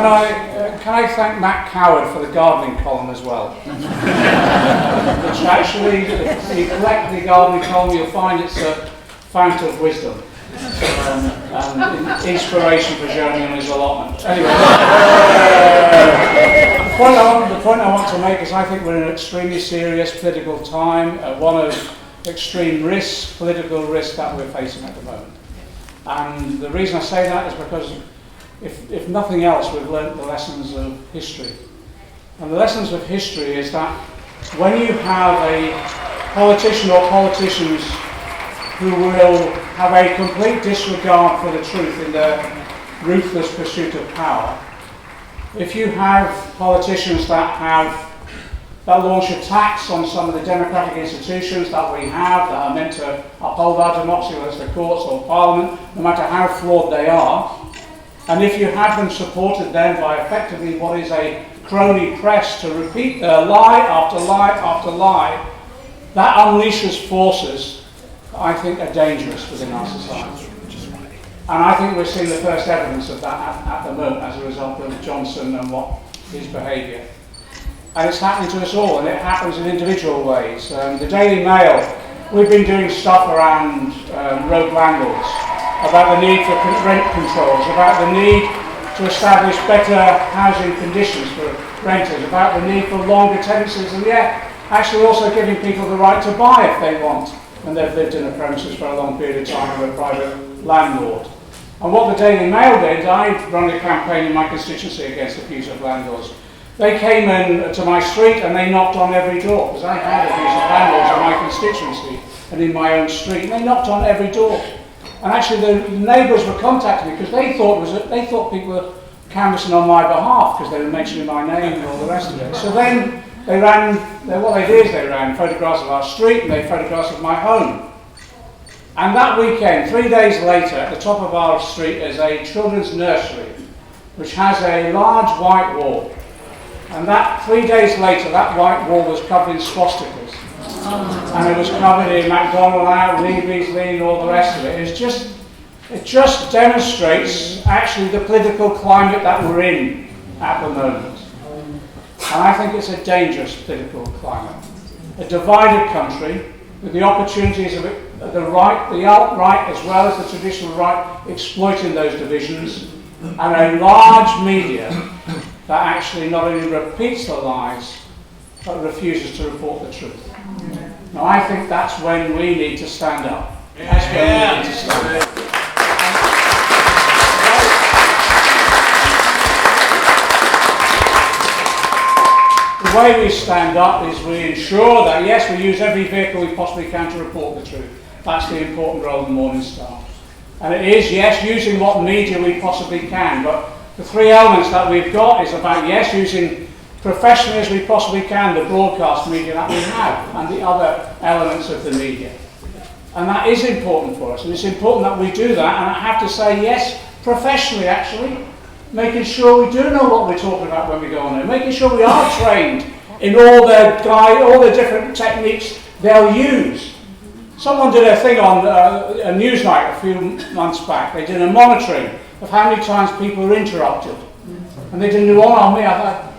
can I thank Matt Coward for the gardening column as well? Which actually, if you collect the gardening column, you'll find it's a fount of wisdom and inspiration for journeying on his allotment. Anyway, the point I want to make is I think we're in an extremely serious political time, one of extreme risk, political risk that we're facing at the moment. And the reason I say that is because if nothing else, we've learnt the lessons of history. And the lessons of history is that when you have a politician or politicians who will have a complete disregard for the truth in their ruthless pursuit of power, if you have politicians that launch attacks on some of the democratic institutions that we have, that are meant to uphold our democracy, whether it's the courts or parliament, no matter how flawed they are, and if you have them supported then by effectively what is a crony press to repeat lie after lie after lie, that unleashes forces that I think are dangerous within our society. And I think we're seeing the first evidence of that at the moment as a result of Johnson and his behaviour. And it's happening to us all, and it happens in individual ways. The Daily Mail, we've been doing stuff around road landlords, about the need for rent controls, about the need to establish better housing conditions for renters, about the need for longer tenancies, and yet actually also giving people the right to buy if they want, when they've lived in a premises for a long period of time with a private landlord. And what the Daily Mail did, I run a campaign in my constituency against abusive landlords. They came in to my street and they knocked on every door, because I had abusive landlords in my constituency and in my own street, and they knocked on every door. And actually the neighbours were contacting me because they thought people were canvassing on my behalf because they were mentioning my name and all the rest of it. So then they ran photographs of our street and they photographs of my home. And that weekend, 3 days later, at the top of our street is a children's nursery which has a large white wall. And that 3 days later, that white wall was covered in swastikas. And it was covered in McDonnell MP and all the rest of it. It just demonstrates actually the political climate that we're in at the moment. And I think it's a dangerous political climate. A divided country with the opportunities of the right, the alt-right as well as the traditional right exploiting those divisions, and a large media that actually not only repeats the lies but refuses to report the truth. Now I think that's when we need to stand up. That's when we need to stand up. The way we stand up is we ensure that yes, we use every vehicle we possibly can to report the truth. That's the important role of the Morning Star. And it is, yes, using what media we possibly can, but the three elements that we've got is about, yes, using professionally as we possibly can the broadcast media that we have and the other elements of the media. And that is important for us, and it's important that we do that, and I have to say, yes, professionally actually, making sure we do know what we're talking about when we go on there, making sure we are trained in all the different techniques they'll use. Someone did a thing on a Newsnight a few months back. They did a monitoring of how many times people were interrupted. And they did one on me. I thought,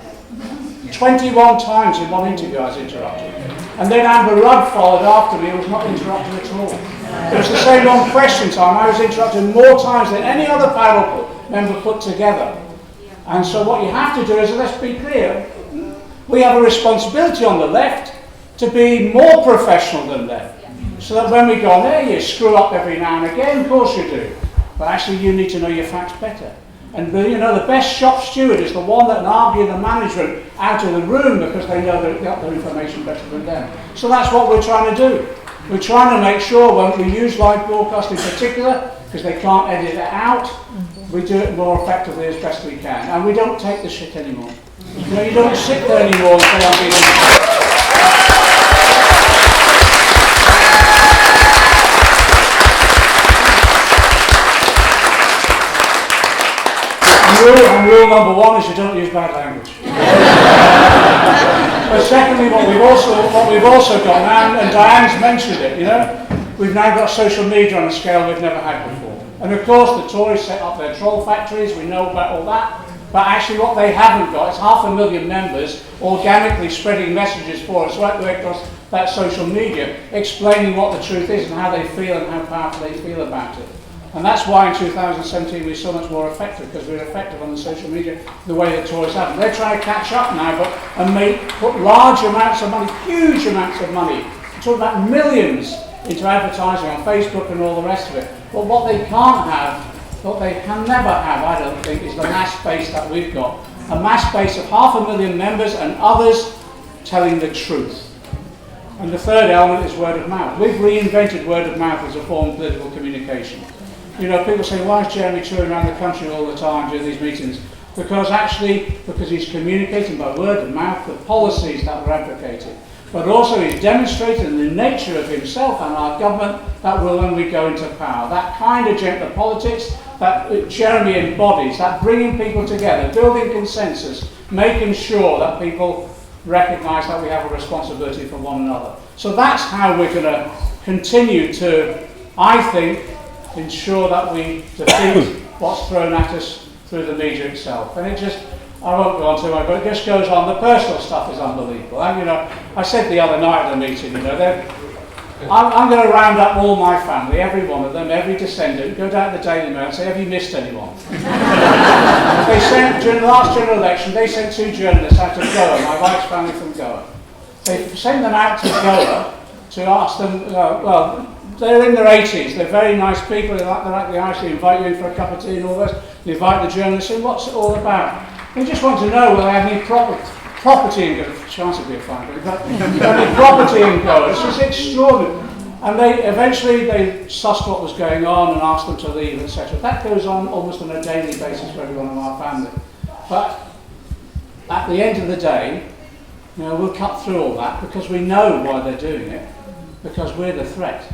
21 times in one interview I was interrupted. And then Amber Rudd followed after me and was not interrupted at all. It was the same on question time. I was interrupted more times than any other panel member put together. And so what you have to do is, let's be clear, we have a responsibility on the left to be more professional than them. So that when we go on there, you screw up every now and again, of course you do. But actually you need to know your facts better. And the best shop steward is the one that can argue the management out of the room because they know they've got their information better than them. So that's what we're trying to do. We're trying to make sure when we use live broadcast in particular, because they can't edit it out, we do it more effectively as best we can. And we don't take the shit anymore. You don't sit there anymore and say I'm being And rule number one is you don't use bad language. But secondly, what we've also got now, and Diane's mentioned it, we've now got social media on a scale we've never had before. And of course, the Tories set up their troll factories. We know about all that. But actually what they haven't got is 500,000 members organically spreading messages for us right the way across that social media, explaining what the truth is and how they feel and how powerful they feel about it. And that's why in 2017 we're so much more effective, because we're effective on the social media the way that Tories have. They're trying to catch up now and put large amounts of money, huge amounts of money, I'm talking about millions, into advertising on Facebook and all the rest of it. But what they can't have, what they can never have, I don't think, is the mass base that we've got. A mass base of 500,000 members and others telling the truth. And the third element is word of mouth. We've reinvented word of mouth as a form of political communication. You know, people say, why is Jeremy touring around the country all the time during these meetings? Because he's communicating by word of mouth the policies that we're advocating. But also he's demonstrating the nature of himself and our government that will when we go into power. That kind of gentler politics that Jeremy embodies, that bringing people together, building consensus, making sure that people recognise that we have a responsibility for one another. So that's how we're going to continue to, I think, ensure that we defeat what's thrown at us through the media itself. And it just, I won't go on too much, but it just goes on. The personal stuff is unbelievable. And, you know, I said the other night at the meeting, you know, I'm going to round up all my family, every one of them, every descendant, go down to the Daily Mail and say, have you missed anyone? They sent, during the last general election, they sent 2 journalists out to Goa, my wife's family from Goa. They sent them out to Goa to ask them, well, they're in their 80s, they're very nice people, they're like the Irish, they invite you in for a cup of tea and all this, they invite the journalists in, what's it all about? They just want to know whether they have any property in Goa, chance of being fine, but any property in Goa. It's just extraordinary. And eventually they sussed what was going on and asked them to leave, etc. That goes on almost on a daily basis for everyone in our family. But at the end of the day, you know, we'll cut through all that because we know why they're doing it, because we're the threat,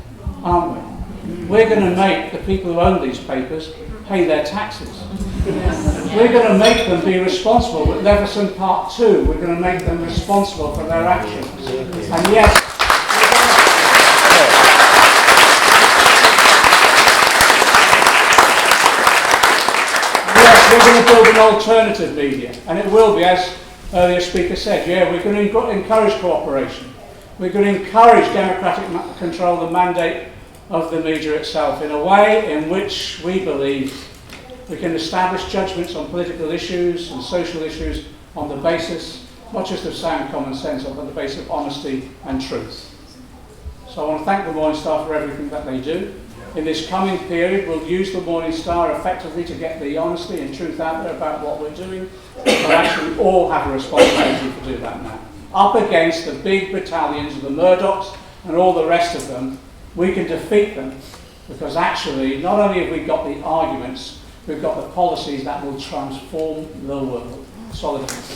aren't we? We're going to make the people who own these papers pay their taxes. We're going to make them be responsible. With Leveson Part 2, we're going to make them responsible for their actions. And yes, we're going to build an alternative media, and it will be, as earlier speaker said, yeah, we're going to encourage cooperation. We're going to encourage democratic control of the mandate of the media itself in a way in which we believe we can establish judgments on political issues and social issues on the basis, not just of sound common sense, but on the basis of honesty and truth. So I want to thank the Moring Star for everything that they do. In this coming period, we'll use the Moring Star effectively to get the honesty and truth out there about what we're doing. But actually, we all have a responsibility to do that now. Up against the big battalions of the Murdochs and all the rest of them, we can defeat them because actually, not only have we got the arguments, we've got the policies that will transform the world. Solidarity.